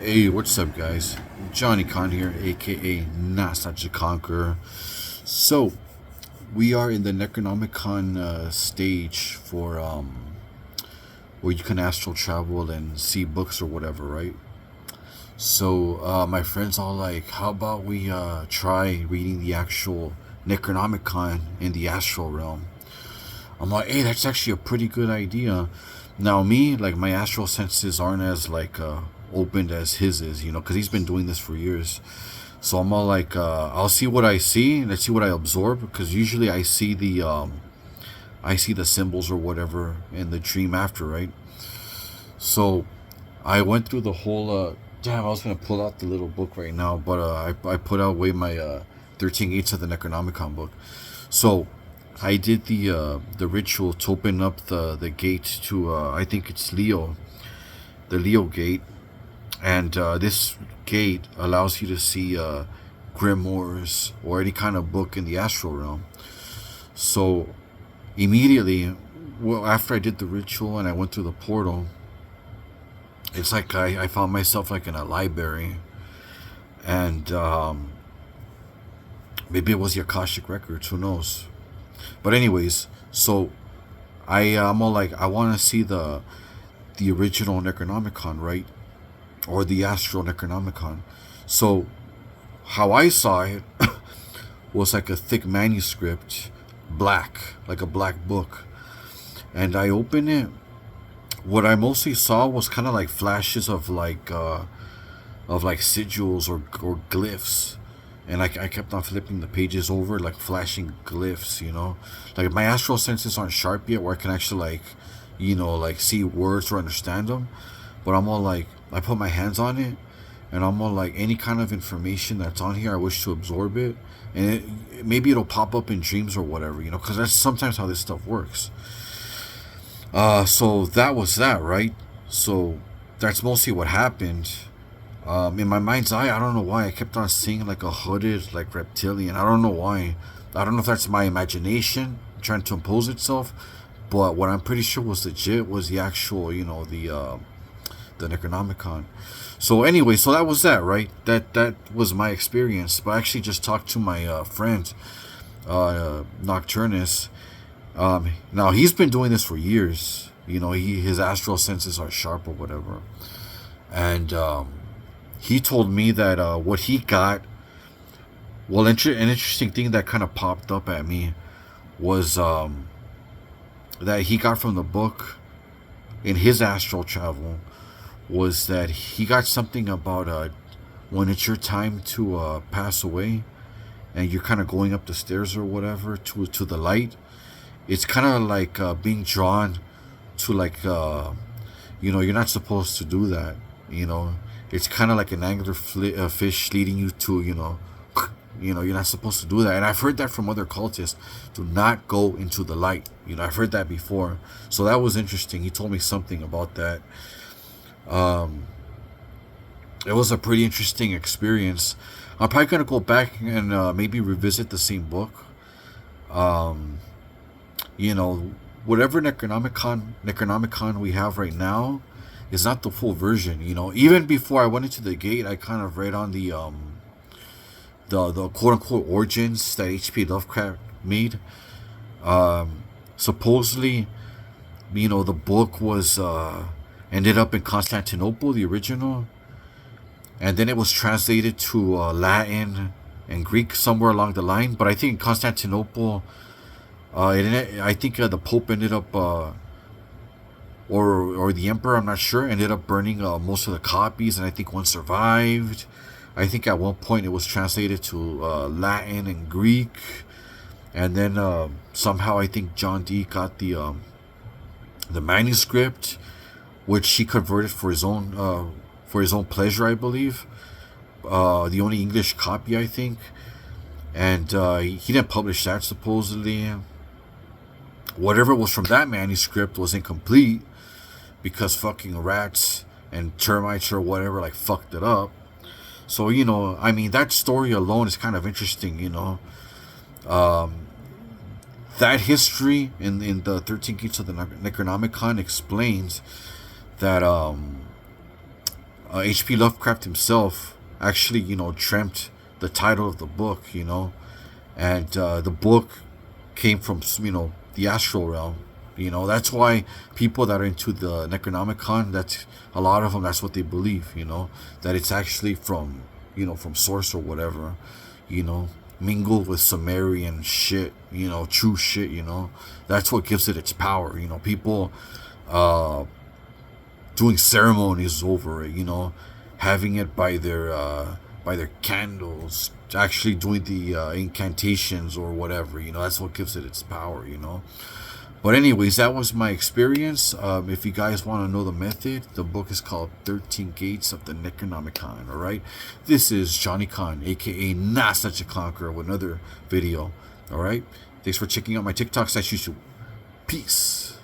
Hey, what's up, guys? Johnny Con here, aka Not Conqueror. So, we are in the Necronomicon stage for where you can astral travel and see books or whatever, right? So, my friends all like, how about we try reading the actual Necronomicon in the astral realm? I'm like, hey, that's actually a pretty good idea. Now, me, like, my astral senses aren't as like opened as his is, because he's been doing this for years. So I'm all like, I'll see what I see and let's see what I absorb, because usually I see the symbols or whatever in the dream after, right? So I went through the whole. Damn, I was gonna pull out the little book right now, but I put away my 13 Gates of the Necronomicon book. So I did the ritual to open up the gate to I think it's Leo, the Leo gate, and this gate allows you to see grimoires or any kind of book in the astral realm. So immediately, well, after I did the ritual and I went through the portal, it's like I found myself like in a library, and maybe it was the Akashic records, who knows. But anyways, so I'm all like, I want to see the original Necronomicon, right? Or the Astral Necronomicon. So how I saw it was like a thick manuscript, black, like a black book. And I opened it. What I mostly saw was kind of like flashes of like sigils or glyphs. And I kept on flipping the pages over, like flashing glyphs, Like my astral senses aren't sharp yet where I can actually like see words or understand them. But I'm all like, I put my hands on it, and I'm all like, any kind of information that's on here, I wish to absorb it, and maybe it'll pop up in dreams or whatever, because that's sometimes how this stuff works. So that was that, right? So that's mostly what happened. In my mind's eye, I don't know why I kept on seeing like a hooded, like reptilian. I don't know why. I don't know if that's my imagination trying to impose itself, but what I'm pretty sure was legit was the actual, the Necronomicon. So anyway, so that was that, right? That was my experience. But I actually just talked to my friend, Nocturnus. Now he's been doing this for years. His astral senses are sharp or whatever, and he told me that what he got. Well, an interesting thing that kind of popped up at me was that he got from the book in his astral travel was that he got something about when it's your time to pass away and you're kind of going up the stairs or whatever to the light. It's kind of like being drawn to like you're not supposed to do that. It's kind of like an angler fish leading you to you're not supposed to do that. And I've heard that from other cultists. Do not go into the light. I've heard that before. So that was interesting. He told me something about that. It was a pretty interesting experience. I'm probably gonna go back and maybe revisit the same book. Um, Whatever Necronomicon we have right now is not the full version. Even before I went into the gate, I kind of read on the quote unquote origins that H.P. Lovecraft made. Supposedly, the book was ended up in Constantinople, the original, and then it was translated to Latin and Greek somewhere along the line. But I think in Constantinople, I think the Pope ended up, or the Emperor, I'm not sure, ended up burning most of the copies, and I think one survived. I think at one point it was translated to Latin and Greek, and then somehow I think John Dee got the manuscript, which he converted for his own pleasure, I believe. The only English copy, I think, and he didn't publish that supposedly. Whatever was from that manuscript was incomplete because fucking rats and termites or whatever like fucked it up. So that story alone is kind of interesting. That history in the 13 Gates of the Necronomicon explains that H.P. Lovecraft himself actually, dreamt the title of the book, and the book came from, the astral realm. That's why people that are into the Necronomicon, that's a lot of them, that's what they believe, that it's actually from, from source or whatever, mingled with Sumerian shit, true shit, that's what gives it its power, people doing ceremonies over it, having it by their candles, actually doing the incantations or whatever, that's what gives it its power, But anyways, that was my experience. If you guys want to know the method, the book is called 13 Gates of the Necronomicon, alright? This is Johnny Con, aka Not Such a Conqueror, with another video, alright? Thanks for checking out my TikTok / YouTube. Peace.